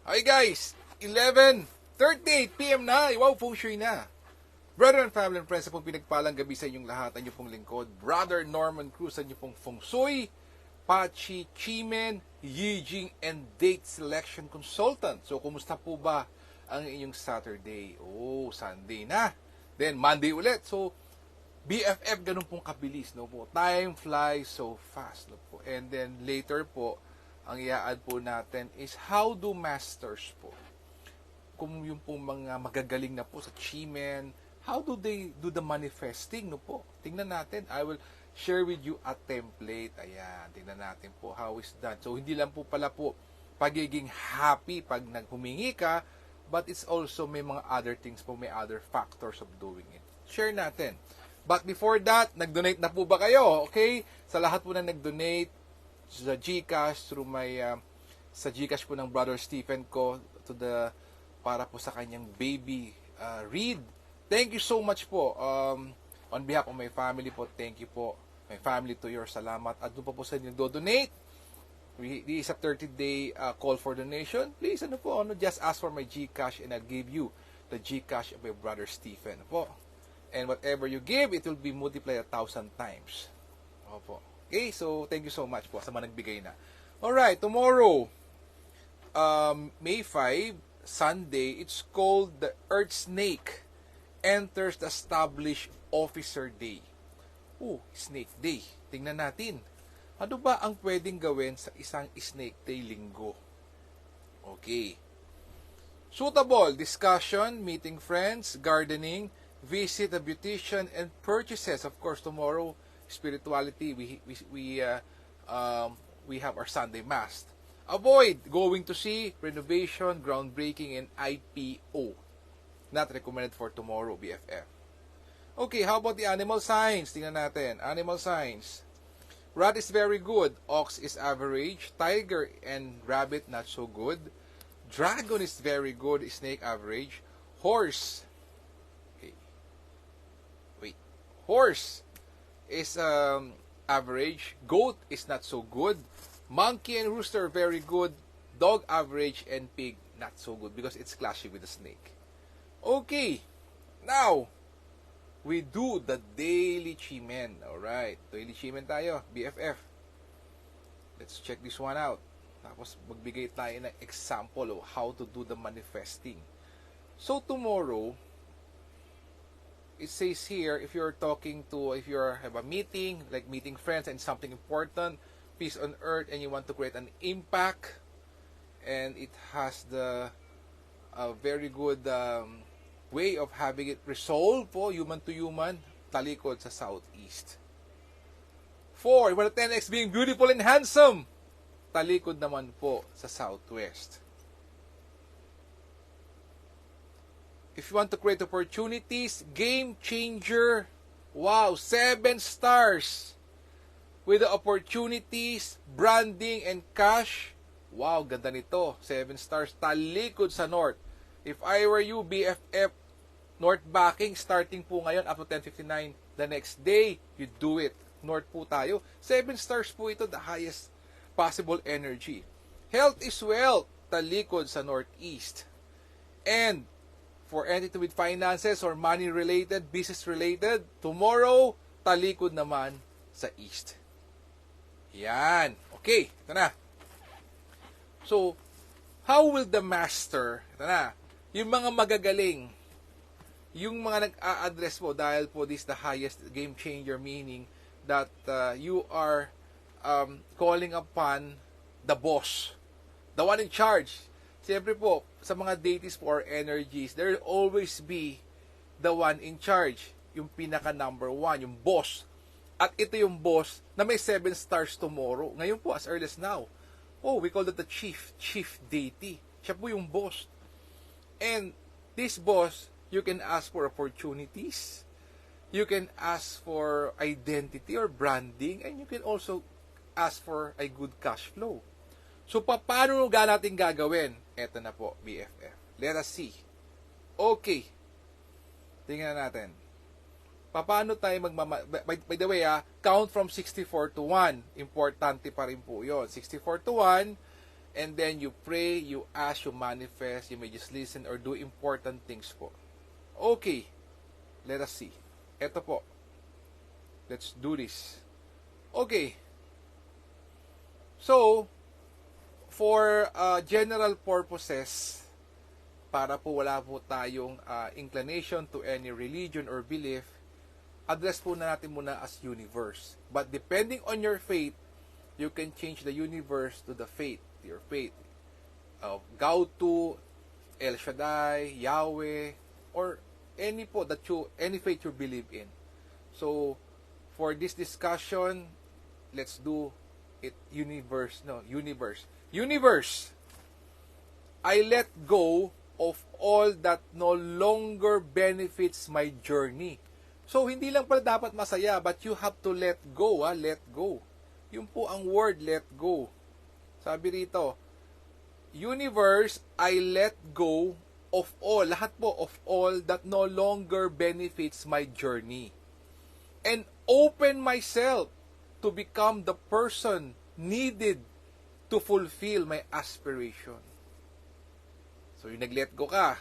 Okay guys, 11:38 PM na. Wow, feng shui na. Brother and family and friends, sa pong pinagpalang gabi sa inyong lahat, ang inyong pong lingkod, Brother Norman Cruz, ang inyong pong feng shui, Pachi, Chimen, Yijing, and date selection consultant. So, kumusta po ba ang inyong Saturday? Oh, Sunday na. Then, Monday ulit. So, BFF, ganun pong kabilis, no po. Time flies so fast, no po. And then, later po, ang i-add po natin is how do masters po. Kung yung pong mga magagaling na po sa Chimen, how do they do the manifesting, no po? Tingnan natin. I will share with you a template. Ayan, tingnan natin po how is done. So, hindi lang po pala po pagiging happy pag naghumingi ka, but it's also may mga other things po, may other factors of doing it. Share natin. But before that, nag-donate na po ba kayo? Okay? Sa lahat po na nag-donate sa GCash through my sa GCash po ng Brother Stephen ko to the para po sa kanyang baby Reed. Thank you so much po. On behalf of my family po, thank you po. My family to your salamat. At doon po sa inyo do-donate. This is a 30-day call for donation. Please, just ask for my GCash and I'll give you the GCash of my Brother Stephen po. And whatever you give, it will be multiplied 1,000 times. Opo. Okay, so thank you so much po sa mga nagbigay na. Alright, tomorrow, May 5, Sunday, it's called the Earth Snake Enters the Established Officer Day. Oh, Snake Day. Tingnan natin. Ano ba ang pwedeng gawin sa isang Snake Day linggo? Okay. Suitable discussion, meeting friends, gardening, visit a beautician, and purchases. Of course, tomorrow, spirituality, we have our Sunday Mass. Avoid going to see renovation, groundbreaking, and IPO. Not recommended for tomorrow, BFF. Okay, how about the animal signs? Tingnan natin. Animal signs. Rat is very good. Ox is average. Tiger and rabbit, not so good. Dragon is very good. Snake, average. Horse. Horse is average. Goat is not so good. Monkey and rooster very good. Dog average and pig not so good because it's clashing with the snake. Okay, now we do the daily chimen. Alright, daily chimen tayo, BFF. Let's check this one out. Tapos magbigay tayo ng example of how to do the manifesting. So tomorrow, it says here, if you have a meeting, like meeting friends and something important, peace on earth, and you want to create an impact, and it has the very good way of having it resolved po, human to human, talikod sa southeast. 4, you want 10x being beautiful and handsome, talikod naman po sa southwest. If you want to create opportunities, game changer. Wow, 7 stars. With the opportunities, branding, and cash. Wow, ganda nito. 7 stars. Talikod sa north. If I were you, BFF, north backing, starting po ngayon up to 10:59. The next day, you do it. North po tayo. 7 stars po ito, the highest possible energy. Health is wealth. Talikod sa northeast. And for anything with finances or money-related, business-related, tomorrow, talikod naman sa east. Yan. Okay, ito na. So, how will the master, ito na, yung mga magagaling, yung mga nag-a-address po, dahil po this the highest game changer, meaning that you are calling upon the boss, the one in charge. Siyempre po, sa mga deities po or energies, there will always be the one in charge. Yung pinaka number 1, yung boss. At ito yung boss na may 7 stars tomorrow. Ngayon po, as early as now. Oh, we call that the chief deity. Siya po yung boss. And this boss, you can ask for opportunities. You can ask for identity or branding. And you can also ask for a good cash flow. So, paano natin gagawin? Eto na po, BFF. Let us see. Okay. Tingnan natin. Paano tayo by the way, count from 64 to 1. Importante pa rin po yun. 64 to 1. And then you pray, you ask, you manifest, you may just listen or do important things po. Okay, let us see. Ito po. Let's do this. Okay. So, for general purposes, para po wala po tayong inclination to any religion or belief, address po natin muna as universe. But depending on your faith, you can change the universe to the faith, your faith. Gautu, El Shaddai, Yahweh, or any faith you believe in. So, for this discussion, let's do it universe. Universe. I let go of all that no longer benefits my journey. So, hindi lang pala dapat masaya, but you have to let go, let go. Yun po ang word, let go. Sabi rito, universe, I let go of all, lahat po of all that no longer benefits my journey. And open myself to become the person needed to fulfill my aspiration. So, yung nag-let go ka.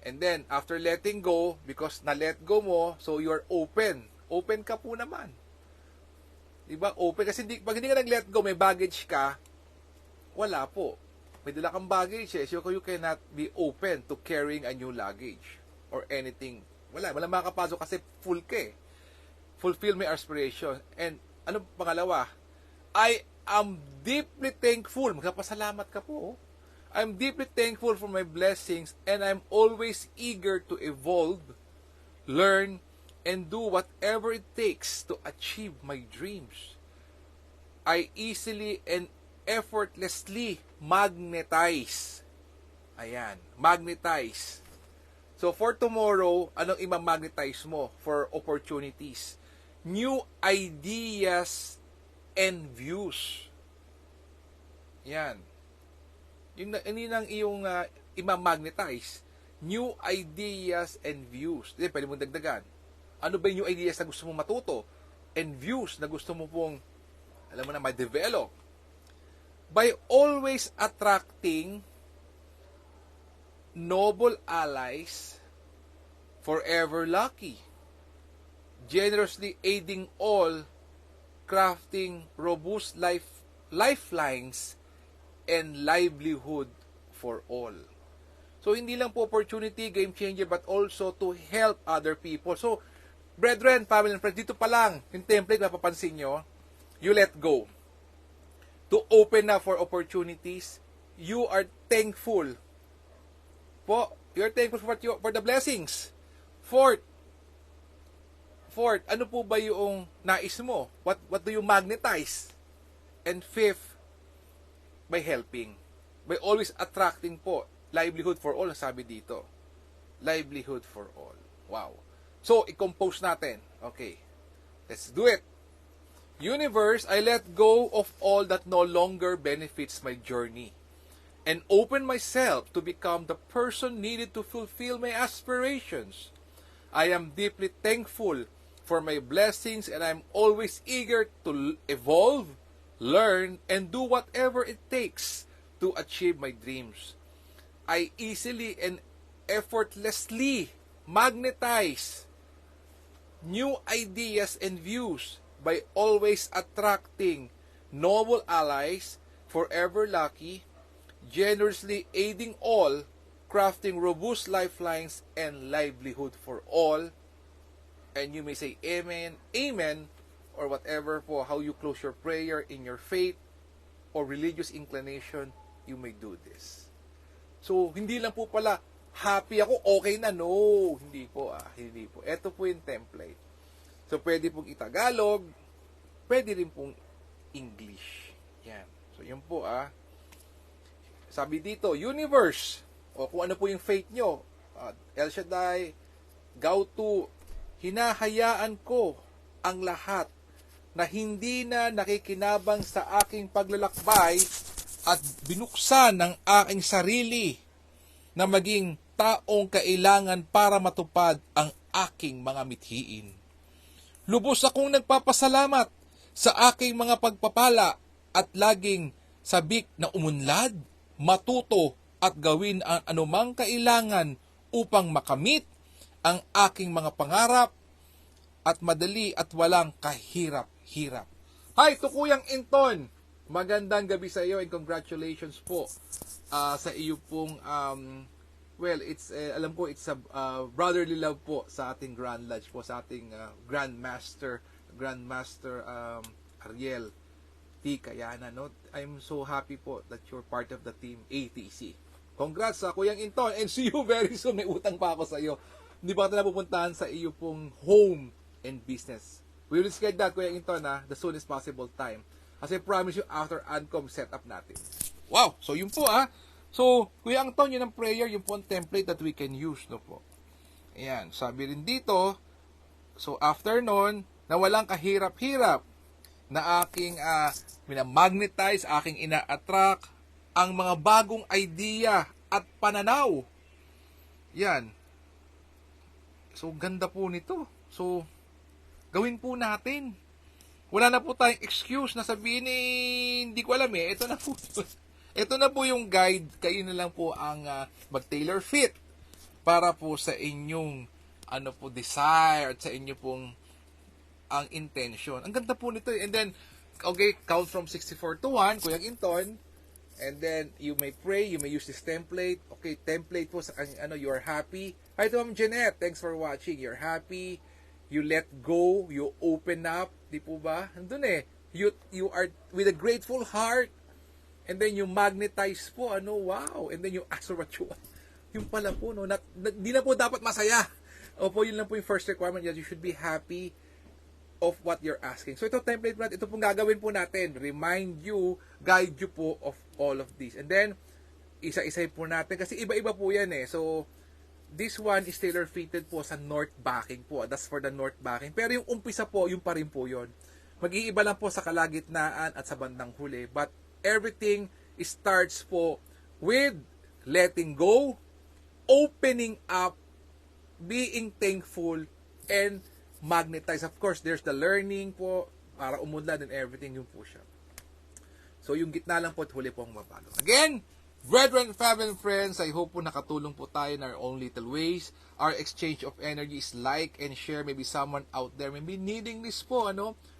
And then, after letting go, because na-let go mo, so you are open. Open ka po naman. Diba? Open. Kasi pag hindi ka nag-let go, may baggage ka, wala po. May dala kang baggage so you cannot be open to carrying a new luggage or anything. Wala makakapasok kasi full ka eh. Fulfill my aspiration. And ano pangalawa? I am deeply thankful. Magpapasalamat ka po. I'm deeply thankful for my blessings and I'm always eager to evolve, learn, and do whatever it takes to achieve my dreams. I easily and effortlessly magnetize. Ayan, magnetize. So for tomorrow, anong imamagnetize mo for opportunities? New ideas and views. Yan. Yun ang iyong imamagnetize. New ideas and views. Pwede mong dagdagan. Ano ba yung new ideas na gusto mong matuto? And views na gusto mo pong, alam mo na, ma-develop. By always attracting noble allies, forever lucky, generously aiding all, crafting robust lifelines, and livelihood for all. So, hindi lang po opportunity, game changer, but also to help other people. So, brethren, family and friends, dito pa lang, yung template, mapapansin nyo, you let go. To open up for opportunities, you are thankful. You're thankful for the blessings. Fourth, ano po ba yung nais mo? What do you magnetize? And fifth, by helping. By always attracting po. Livelihood for all, sabi dito. Livelihood for all. Wow. So, i-compose natin. Okay. Let's do it. Universe, I let go of all that no longer benefits my journey and open myself to become the person needed to fulfill my aspirations. I am deeply thankful for my blessings and I'm always eager to evolve, learn, and do whatever it takes to achieve my dreams. I easily and effortlessly magnetize new ideas and views by always attracting noble allies, forever lucky, generously aiding all, crafting robust lifelines and livelihood for all. And you may say amen, amen, or whatever po, how you close your prayer in your faith or religious inclination, you may do this. So, hindi lang po pala, happy ako, okay na, no. Hindi po, hindi po. Ito po yung template. So, pwede pong Itagalog, pwede rin pong English. Yan. So, yun po, Sabi dito, universe, o kung ano po yung faith nyo, El Shaddai, Gautu, hinahayaan ko ang lahat na hindi na nakikinabang sa aking paglalakbay at binuksan ng aking sarili na maging taong kailangan para matupad ang aking mga mithiin. Lubos akong nagpapasalamat sa aking mga pagpapala at laging sabik na umunlad, matuto at gawin ang anumang kailangan upang makamit ang aking mga pangarap at madali at walang kahirap-hirap. Hi, Tukuyang Inton! Magandang gabi sa iyo and congratulations po sa iyo pong alam ko it's a brotherly love po sa ating Grand Lodge po, sa ating Grandmaster Ariel T. Kayana, no? I'm so happy po that you're part of the team ATC. Congrats sa Kuyang Inton and see you very soon. May utang pa ako sa iyo. Hindi pa kita napupuntahan sa iyo pong home and business. We will schedule that, Kuyang Inton, the soonest possible time. Kasi promise you, after ANCOM setup natin. Wow! So, yun po, So, Kuya Anton, yun ang prayer, yun po ang template that we can use, no po. Ayan, sabi rin dito, so, after nun, na walang kahirap-hirap, na aking minamagnetize, aking ina-attract, ang mga bagong idea at pananaw. Yan. So, ganda po nito. So, gawin po natin. Wala na po tayong excuse na sabihin hindi ko alam ito na po. Ito na po yung guide. Kayo na lang po ang mag-tailor fit para po sa inyong desire at sa inyo pong ang intention. Ang ganda po nito. And then, okay, count from 64 to 1, Kuya Inton. And then, you may pray, you may use this template. Okay, template po sa you're happy. Hi to Ma'am Jeanette, thanks for watching. You're happy, you let go, you open up, di po ba? Nandun you are with a grateful heart, and then you magnetize po, wow, and then you ask for what you want. Yung pala po, di na po dapat masaya. Opo, yun lang po yung first requirement, that you should be happy of what you're asking. So ito template natin, ito pong gagawin po natin, remind you, guide you po of all of this. And then, isa-isa po natin, kasi iba-iba po yan So, this one is tailor-fitted po sa north backing po. That's for the north backing. Pero yung umpisa po, yung pa rin po yun. Mag-iiba lang po sa kalagitnaan at sa bandang huli. But everything starts po with letting go, opening up, being thankful, and magnetize. Of course, there's the learning po para umunlad and everything, yun po siya. So, yung gitna lang po at huli po ang mabago. Again, brethren, family, and friends, I hope po nakatulong po tayo in our own little ways. Our exchange of energy is like and share. Maybe someone out there may be needing this po,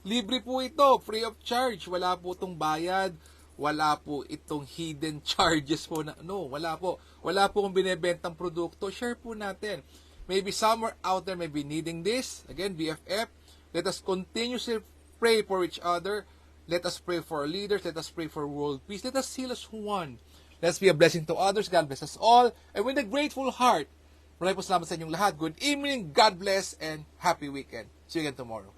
Libre po ito, free of charge. Wala po itong bayad. Wala po itong hidden charges po wala po. Wala po kung binebentang produkto. Share po natin. Maybe somewhere out there may be needing this. Again, BFF, let us continuously pray for each other. Let us pray for our leaders. Let us pray for world peace. Let us seal as one. Let's be a blessing to others. God bless us all. And with a grateful heart, maraming po salamat sa inyong lahat. Good evening, God bless, and happy weekend. See you again tomorrow.